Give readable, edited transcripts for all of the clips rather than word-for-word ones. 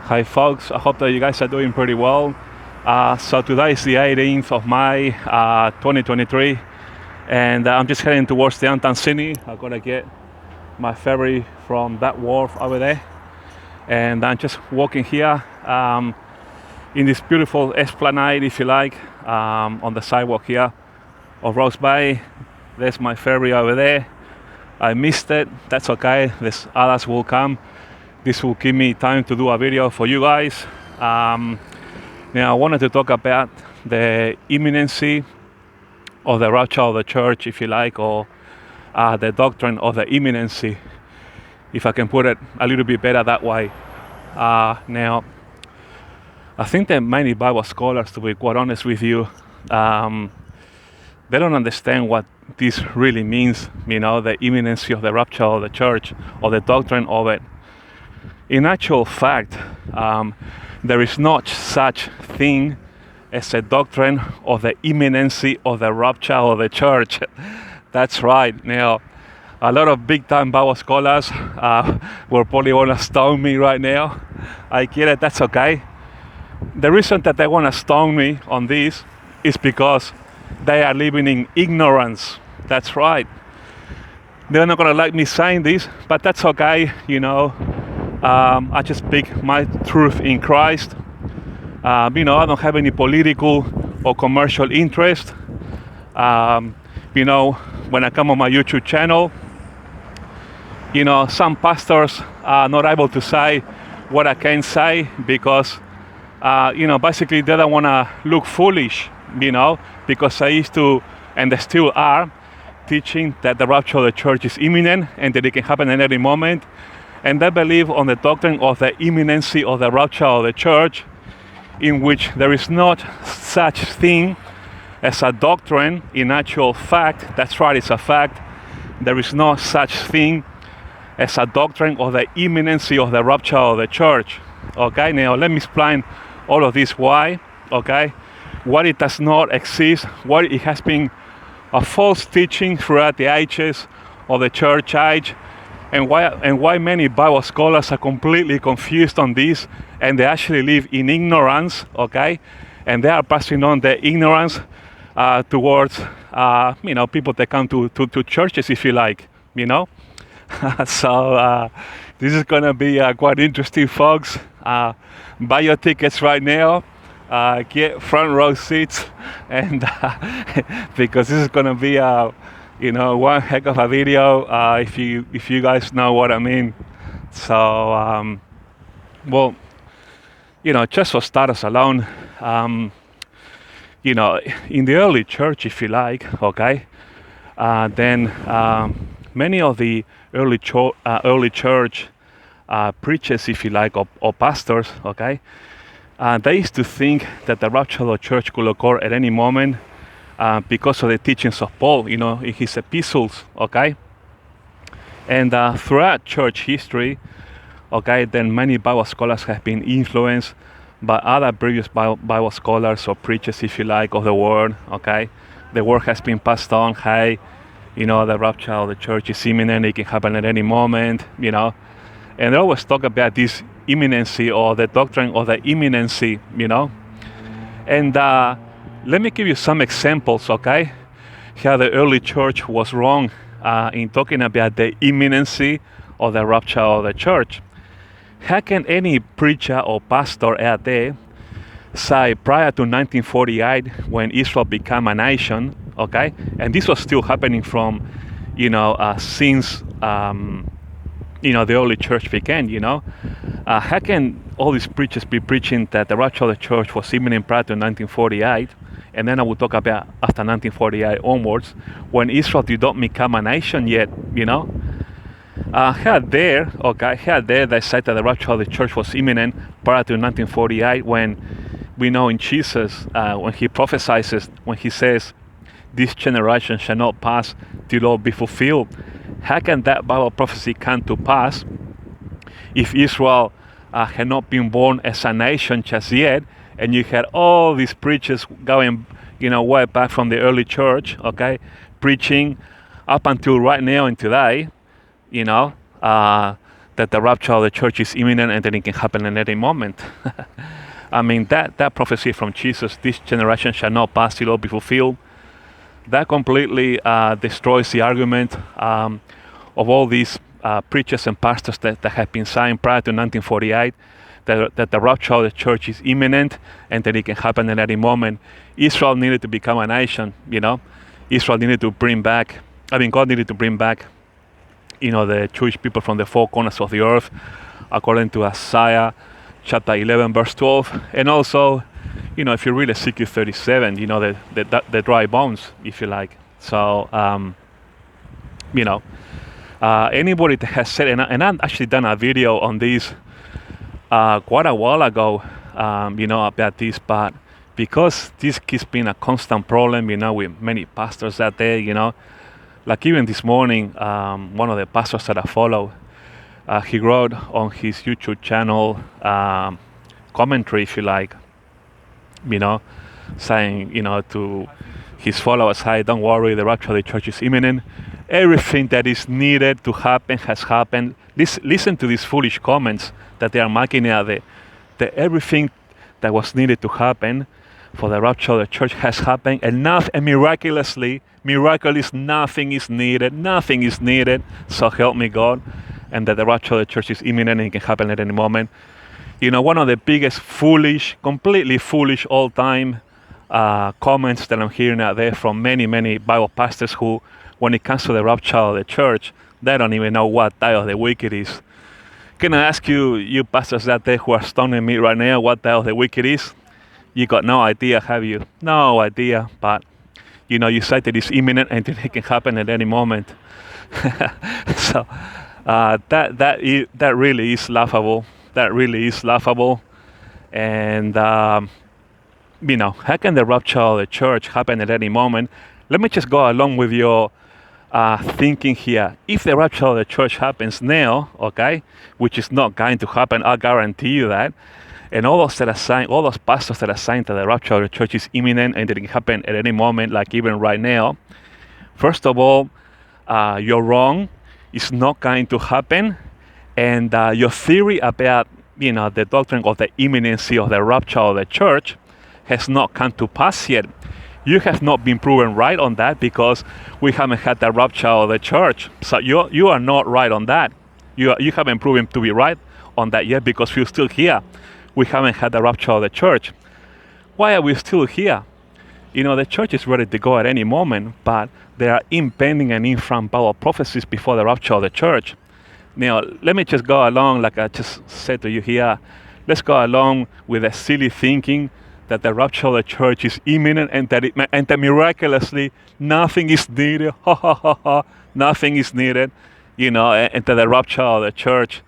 Hi folks, I hope that you guys are doing pretty well. So today is the 18th of May 2023, and I'm just heading towards downtown Sydney. I'm gonna get my ferry from that wharf over there, and I'm just walking here in this beautiful esplanade, if you like, on the sidewalk here of Rose Bay. There's my ferry over there. I missed it, that's okay, there's others will come. This will give me time to do a video for you guys. Now I wanted to talk about the imminency of the rapture of the church, if you like, or the doctrine of the imminency, if I can put it a little bit better that way. Now, I think that many Bible scholars, to be quite honest with you, they don't understand what this really means, the imminency of the rapture of the church, or the doctrine of it. In actual fact, there is not such thing as a doctrine of the imminency of the rapture of the church. That's right. Now, a lot of big-time Bible scholars will probably want to stone me right now. I get it, that's okay. The reason that they want to stone me on this is because they are living in ignorance. That's right. They're not going to like me saying this, but that's okay, I just speak my truth in Christ. I don't have any political or commercial interest. When I come on my YouTube channel, some pastors are not able to say what I can say because, basically they don't want to look foolish, because they used to, and they still are, teaching that the rapture of the church is imminent and that it can happen at any moment. And they believe on the doctrine of the imminency of the rapture of the church, in which there is not such thing as a doctrine. In actual fact, that's right, it's a fact, there is no such thing as a doctrine of the imminency of the rapture of the church. Okay, now let me explain all of this why, okay, what it does not exist, what it has been a false teaching throughout the ages of the church age, and why many Bible scholars are completely confused on this, and they actually live in ignorance, okay, and they are passing on their ignorance towards people that come to churches, if you like, So this is gonna be quite interesting, folks. Buy your tickets right now, get front row seats, and because this is gonna be one heck of a video, if you guys know what I mean. So, just for starters alone, in the early church, if you like, okay, then many of the early church preachers, if you like, or pastors, okay, they used to think that the rapture of the church could occur at any moment. Because of the teachings of Paul, in his epistles, okay? And throughout church history, okay, then many Bible scholars have been influenced by other previous Bible scholars or preachers, if you like, of the word, okay? The word has been passed on, hey, the rapture of the church is imminent, it can happen at any moment, And they always talk about this imminency or the doctrine of the imminency, And let me give you some examples, okay? How the early church was wrong in talking about the imminency of the rapture of the church. How can any preacher or pastor out there say prior to 1948, when Israel became a nation, okay? And this was still happening from, since, the early church began, how can all these preachers be preaching that the rapture of the church was imminent prior to 1948? And then I will talk about after 1948 onwards, when Israel did not become a nation yet, How dare they say that the rapture of the church was imminent prior to 1948, when we know in Jesus, when he prophesies, when he says, this generation shall not pass till all be fulfilled. How can that Bible prophecy come to pass if Israel had not been born as a nation just yet, and you had all these preachers going, way back from the early church, okay, preaching up until right now and today, that the rapture of the church is imminent and that it can happen at any moment. I mean, that prophecy from Jesus, this generation shall not pass till all be fulfilled, that completely destroys the argument of all these preachers and pastors that have been signed prior to 1948, that the rapture of the church is imminent and that it can happen at any moment. Israel needed to become a nation, Israel needed to bring back, God needed to bring back, the Jewish people from the four corners of the earth, according to Isaiah chapter 11, verse 12. And also, if you read Ezekiel 37, the dry bones, if you like. So, anybody that has said, and I've actually done a video on this quite a while ago, about this, but because this keeps being a constant problem, with many pastors out there, like even this morning, one of the pastors that I follow, he wrote on his YouTube channel commentary, if you like, saying, to his followers, "Hey, don't worry, the rapture of the church is imminent. Everything that is needed to happen has happened." Listen to these foolish comments that they are making out there. That everything that was needed to happen for the rapture of the church has happened, and miraculously, nothing is needed. So help me God, and that the rapture of the church is imminent and it can happen at any moment. One of the biggest completely foolish all-time comments that I'm hearing out there from many Bible pastors who, when it comes to the rapture of the church, they don't even know what day of the week it is. Can I ask you pastors out there who are stoning me right now, what day of the week it is? You got no idea, have you? No idea, but you say that it's imminent and it can happen at any moment. So that really is laughable. That really is laughable. And how can the rapture of the church happen at any moment? Let me just go along with your thinking here. If the rapture of the church happens now, okay, which is not going to happen, I guarantee you that. And all those pastors that are saying that the rapture of the church is imminent and that it can happen at any moment, like even right now, first of all, you're wrong. It's not going to happen. And your theory about, the doctrine of the imminency of the rapture of the church has not come to pass yet. You have not been proven right on that because we haven't had the rapture of the church. So you are not right on that. You haven't proven to be right on that yet because we're still here. We haven't had the rapture of the church. Why are we still here? The church is ready to go at any moment, but there are impending and infront Bible prophecies before the rapture of the church. Now, let me just go along, like I just said to you here. Let's go along with the silly thinking that the rapture of the church is imminent and that miraculously nothing is needed. Nothing is needed, and that the rapture of the church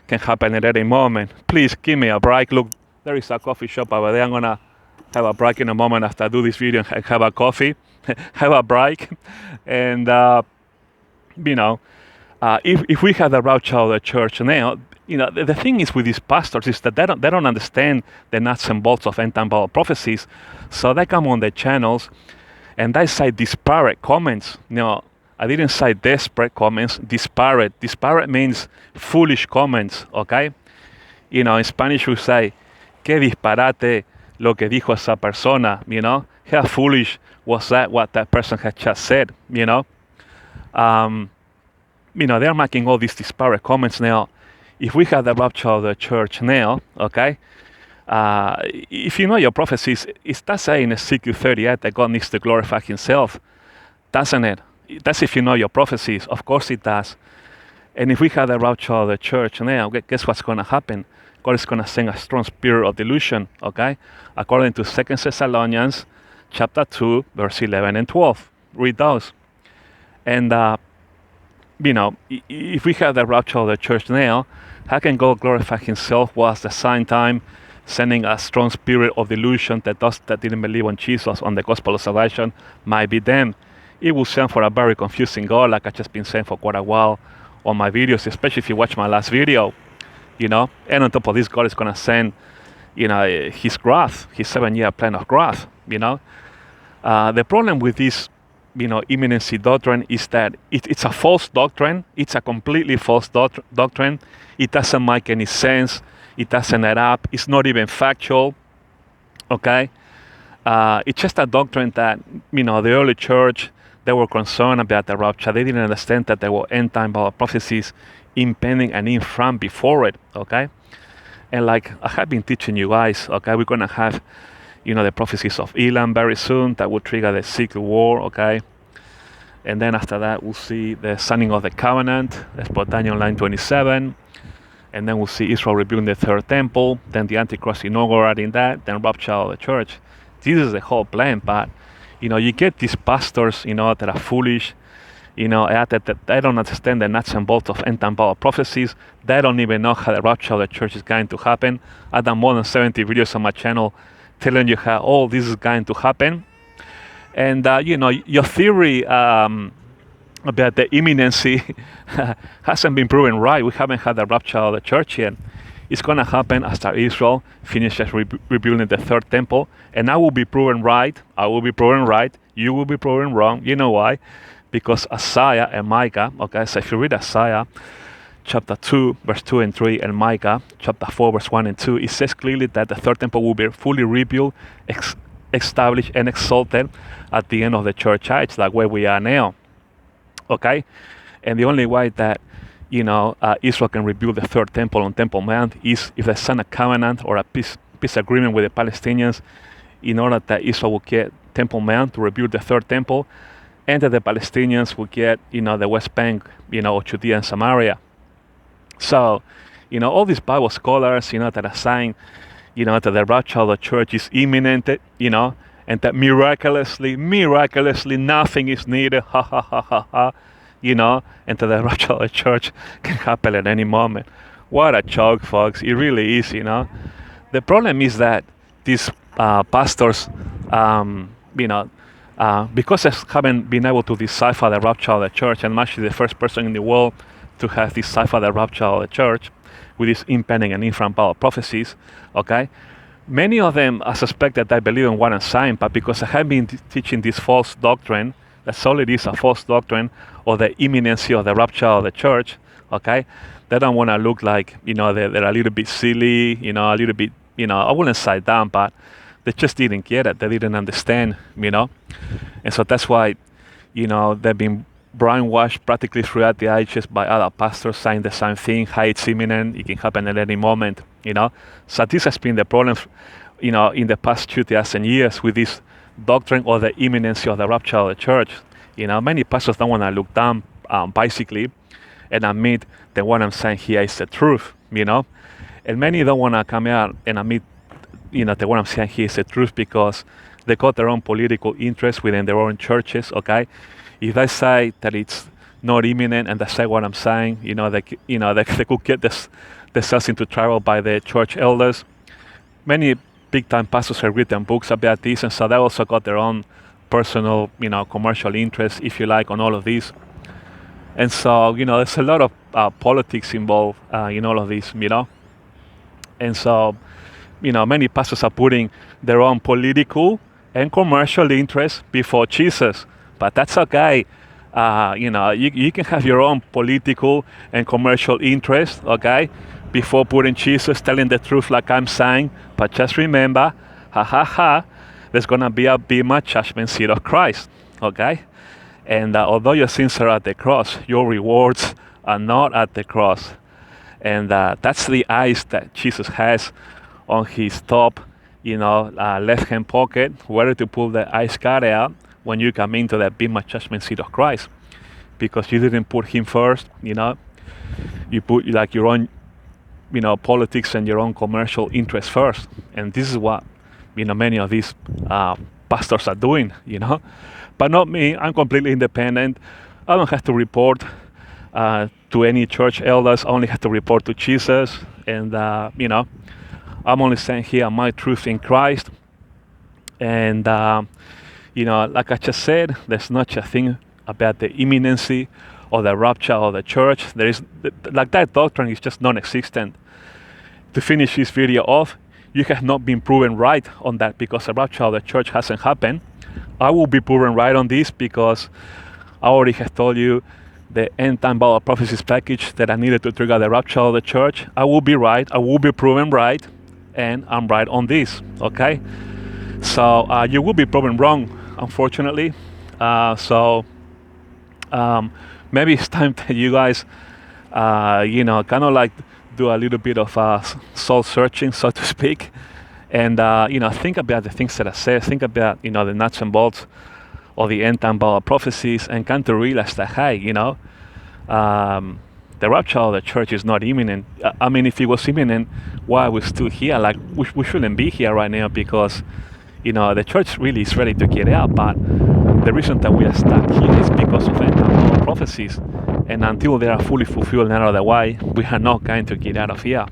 can happen at any moment. Please give me a break. Look, there is a coffee shop over there. I'm gonna have a break in a moment after I do this video and have a coffee, have a break, and if we have the rapture of the church now, the thing is with these pastors is that they don't understand the nuts and bolts of end-time Bible prophecies, so they come on their channels and they say disparate comments. I didn't say desperate comments, disparate. Disparate means foolish comments, okay? In Spanish we say, qué disparate lo que dijo esa persona, How foolish was that, what that person had just said, They're making all these disparate comments now. If we have the rapture of the church now, okay, if you know your prophecies, it does say in Ezekiel 38 that God needs to glorify himself, doesn't it? That's if you know your prophecies. Of course it does. And if we have the rapture of the church now, guess what's going to happen? God is going to send a strong spirit of delusion, okay? According to 2 Thessalonians chapter 2, verse 11 and 12. Read those. And, if we have the rapture of the church now, how can God glorify himself whilst the same time sending a strong spirit of delusion that those that didn't believe on Jesus, on the gospel of salvation, might be damned? It will sound for a very confusing God, like I've just been saying for quite a while on my videos, especially if you watch my last video, And on top of this, God is going to send, his wrath, his 7-year plan of wrath, The problem with this imminency doctrine is that it's a false doctrine. It's a completely false doctrine. It doesn't make any sense. It doesn't add up. It's not even factual. Okay, it's just a doctrine that the early church, they were concerned about the rapture. They didn't understand that there were end time Bible prophecies impending and in front before it. Okay, and like I have been teaching you guys. Okay, we're gonna have the prophecies of Elam very soon that will trigger the Secret War. Okay, and then after that we'll see the signing of the covenant. That's for Daniel 9:27. And then we'll see Israel rebuilding the third temple, then the Antichrist inaugurating that, then rapture of the church. This is the whole plan, but you get these pastors, that are foolish, that they don't understand the nuts and bolts of end time Bible prophecies. They don't even know how the rapture of the church is going to happen. I've done more than 70 videos on my channel telling you how all this is going to happen. And your theory about the imminency hasn't been proven right. We haven't had the rapture of the church yet. It's going to happen after Israel finishes rebuilding the third temple, and I will be proven right. I will be proven right. You will be proven wrong. You know why? Because Isaiah and Micah, okay, so if you read Isaiah chapter 2, verse 2 and 3, and Micah chapter 4, verse 1 and 2, it says clearly that the third temple will be fully rebuilt, established, and exalted at the end of the church age, like where we are now. Okay, and the only way that Israel can rebuild the third temple on Temple Mount is if they sign a covenant or a peace agreement with the Palestinians, in order that Israel will get Temple Mount to rebuild the third temple, and that the Palestinians will get the West Bank, or Judea and Samaria. So, all these Bible scholars, that are saying, that the rapture of the church is imminent, and that miraculously nothing is needed, ha ha ha ha ha, and that the rapture of the church can happen at any moment. What a joke, folks! It really is, The problem is that these pastors, because they haven't been able to decipher the rapture of the church, and I'm actually the first person in the world to have deciphered the rapture of the church with these impending and infront Bible prophecies, okay? Many of them, I suspect that they believe in what I'm saying, but because I have been teaching this false doctrine, that solid is a false doctrine, or the imminency of the rapture of the church, okay? They don't want to look like, they're a little bit silly, a little bit, I wouldn't say dumb, but they just didn't get it. They didn't understand, And so that's why, they've been brainwashed practically throughout the ages by other pastors saying the same thing, hey, it's imminent, it can happen at any moment, So this has been the problem, in the past 2,000 years with this doctrine or the imminency of the rapture of the church. Many pastors don't want to look down, basically, and admit that what I'm saying here is the truth, And many don't want to come out and admit, that what I'm saying here is the truth because they got their own political interests within their own churches, okay? If they say that it's not imminent and they say what I'm saying, they could get themselves into trouble by the church elders. Many big-time pastors have written books about this, and so they also got their own personal, commercial interests, if you like, on all of this. And so, there's a lot of politics involved in all of this, And so, many pastors are putting their own political and commercial interests before Jesus. But that's okay. You can have your own political and commercial interest, okay, before putting Jesus, telling the truth like I'm saying. But just remember, there's going to be a bema judgment seat of Christ, okay? And although your sins are at the cross, your rewards are not at the cross. And that's the eyes that Jesus has on his top, left-hand pocket, where to pull the eyes card out when you come into that bema judgment seat of Christ, because you didn't put him first, you put like your own, politics and your own commercial interests first, and this is what, many of these pastors are doing, but not me. I'm completely independent. I don't have to report to any church elders. I only have to report to Jesus, and I'm only saying here my truth in Christ, and like I just said, there's not a thing about the imminency or the rapture of the church. There is, like, that doctrine is just non-existent. To finish this video off, you have not been proven right on that, because the rapture of the church hasn't happened. I will be proven right on this because I already have told you the end time Bible Prophecies package that I needed to trigger the rapture of the church. I will be right. I will be proven right, and I'm right on this. Okay, so you will be proven wrong, unfortunately. So maybe it's time that you guys, kind of like do a little bit of soul searching, so to speak, and think about the things that I say. Think about the nuts and bolts or the end time Bible prophecies, and come to realize that, hey, the rapture of the church is not imminent. I mean, if it was imminent, why are we still here? Like, we shouldn't be here right now because, the church really is ready to get out. But the reason that we are stuck here is because of end time Bible prophecies. And until they are fully fulfilled and out of the way, we are not going to get out of here.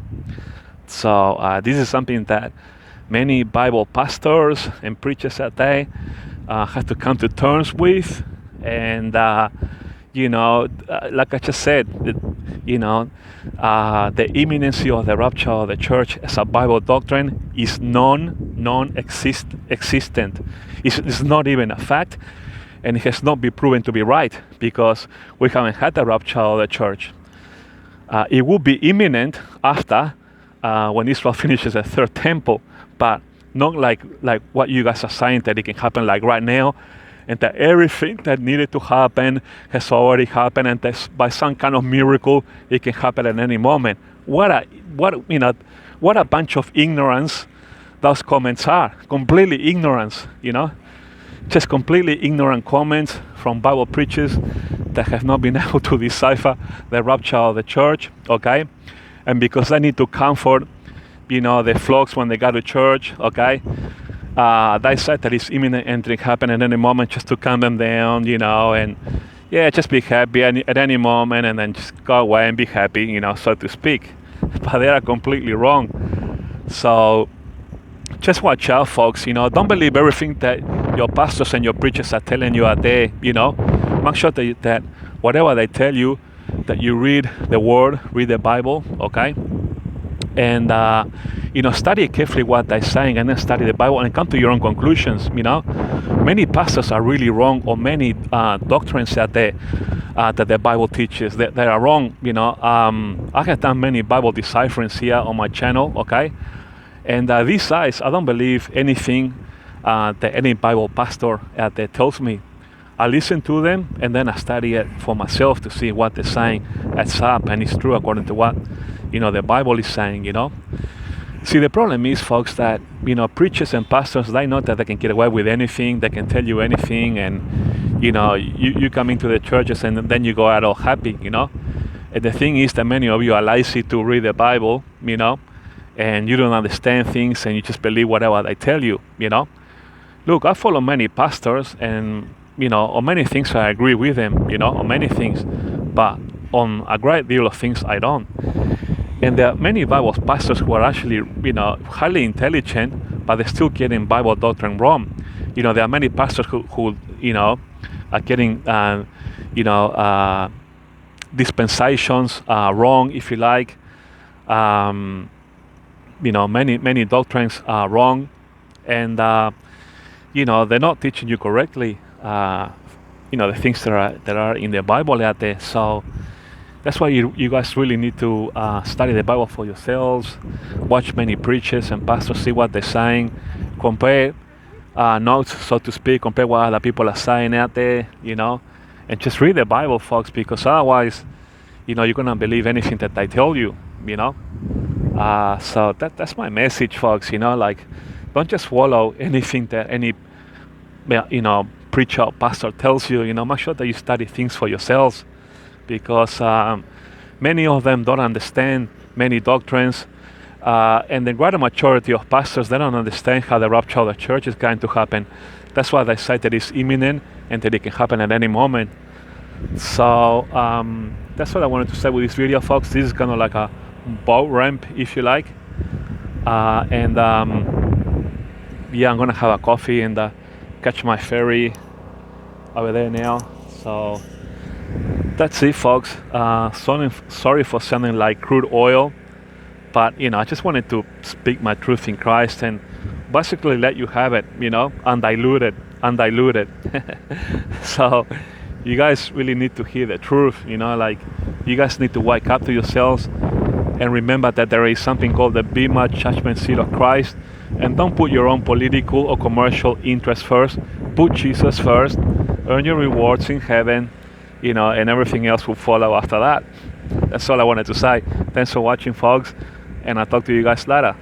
So this is something that many Bible pastors and preachers out there have to come to terms with, and like I just said, the imminency of the rapture of the church as a Bible doctrine is non-existent. It's not even a fact, and it has not been proven to be right because we haven't had the rapture of the church. It will be imminent after when Israel finishes the third temple, but not like what you guys are saying, that it can happen like right now, and that everything that needed to happen has already happened, and that by some kind of miracle it can happen at any moment. What a bunch of ignorance those comments are. Completely ignorance, just completely ignorant comments from Bible preachers that have not been able to decipher the rapture of the church. Okay, and because they need to comfort the flocks when they go to church, okay? They said that it's imminent entering happen at any moment, just to calm them down, and just be happy at any moment, and then just go away and be happy, so to speak. But they are completely wrong. So just watch out, folks. Don't believe everything that your pastors and your preachers are telling you out there. Make sure that whatever they tell you, that you read the Word, read the Bible, okay? And study carefully what they're saying, and then study the Bible and come to your own conclusions. Many pastors are really wrong, or many doctrines that the Bible teaches that they are wrong. I have done many Bible decipherings here on my channel, okay? And these guys, I don't believe anything that any Bible pastor out there tells me. I listen to them, and then I study it for myself to see what they're saying adds up and it's true according to what the Bible is saying. See, the problem is, folks, that preachers and pastors, they know that they can get away with anything, they can tell you anything, and you come into the churches and then you go out all happy. And the thing is that many of you are lazy to read the Bible, and you don't understand things, and you just believe whatever they tell you. Look, I follow many pastors, and on many things I agree with them, on many things, but on a great deal of things I don't. And there are many Bible pastors who are actually, highly intelligent, but they're still getting Bible doctrine wrong. There are many pastors who are getting, dispensations wrong, if you like. Many doctrines are wrong, and they're not teaching you correctly. The things that are in the Bible out there. So that's why you guys really need to study the Bible for yourselves, watch many preachers and pastors, see what they're saying, compare notes, so to speak, compare what other people are saying out there, and just read the Bible, folks, because otherwise, you're gonna believe anything that they tell you, So that's my message, folks. Don't just follow anything that any preacher or pastor tells you. Make sure that you study things for yourselves, because many of them don't understand many doctrines, and the greater majority of pastors, they don't understand how the rapture of the church is going to happen. That's why they say that it's imminent and that it can happen at any moment. So that's what I wanted to say with this video, folks. This is kind of like a boat ramp, if you like, I'm gonna have a coffee and catch my ferry over there now. So that's it, folks. Sorry for sounding like crude oil, but I just wanted to speak my truth in Christ and basically let you have it, undiluted. undiluted. So you guys really need to hear the truth, like you guys need to wake up to yourselves and remember that there is something called the Bema judgment seat of Christ. And don't put your own political or commercial interest first. Put Jesus first. Earn your rewards in heaven, and everything else will follow after that. That's all I wanted to say. Thanks for watching, folks, and I'll talk to you guys later.